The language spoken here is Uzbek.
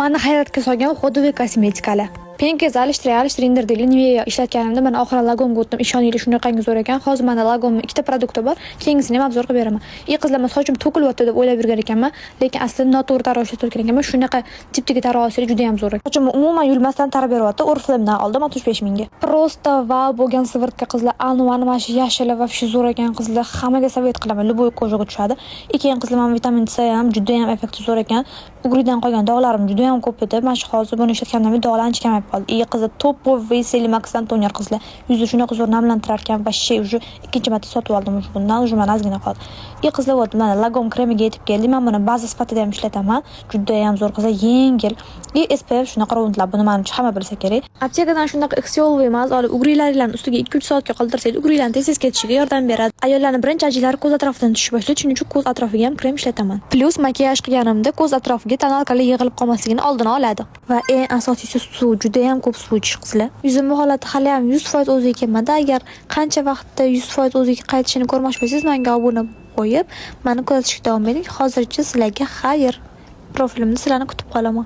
Mani hayratga solgan Hodway kosmetikalar. Penkiz alishtirish renderda Nivea ishlatganimda mana oxiri lagomga o'tdim. Ishoninglar shunaqangi zo'r ekan. Hozir mana lagomning ikkita produkti bor. Kengisini ham obzor qilib beraman. Qizlar, sochim to'kilyapti deb o'ylab yurgan ekanman, lekin aslida noto'g'ri tarashda to'kilgan ekanman. Shunaqa tipdagi tarashlar juda ham zo'r. Sochim umuman yulmasdan tarab beryapti. Oriflame'dan oldim 65 mingga. Prosta va bo'lgan sivrtka qizlar, alnuvani mana shu yashili va shu zo'r ekan qizlar. Hammaga savet qilaman. Любой ko'zga tushadi. Keyin qizlar, mana vitamin C ham juda ham effekti zo'r ekan. Ugridan qolgan dog'larim juda ham ko'p edi. Mana shu hozir buni ishlatganimda dog'lar ancha kamayib qoldi. Qizlar topoviy Selimaxdan toner qizlar. Yuzni shunaqa zo'r namlantirar ekan va уже ikkinchi marta sotib oldim bundan. Уже mana ozgina qoldi. Qizlar, вот mana lagom kremiga yetib keldim. Men buni baza sifatida ham ishlataman. Juda ham zo'r qizlar, yengil. SPF shunaqa roundlar. Buni menimcha hamma bilsa kerak. Aptekadan shunaqa Xiaomi emas, olib ugrilaringlarni ustiga 2-3 soatga qoldirsangiz, ugrilarni tez ketishiga yordam beradi. Ayollarning birinchi ajinlari ko'z atrofidan tushib boshlaydi, shuning uchun ko'z atrofiga ham krem ishlataman. Plus makiyaj qilganimda ko'z atrofiga tonalkalar yig'ilib qolmasligini oldini oladi. Va eng asosiysi suv, juda ham ko'p suv ichish qizlar. Yuzimning holati hali ham 100% o'ziga kelmadi. Agar qancha vaqtda 100% o'ziga qaytishini ko'rmoqchi bo'lsangiz, menga obuna qo'yib, meni kuzatishga davom eting. Hozircha sizlarga xayr. Profilimda sizlarni kutib qolaman.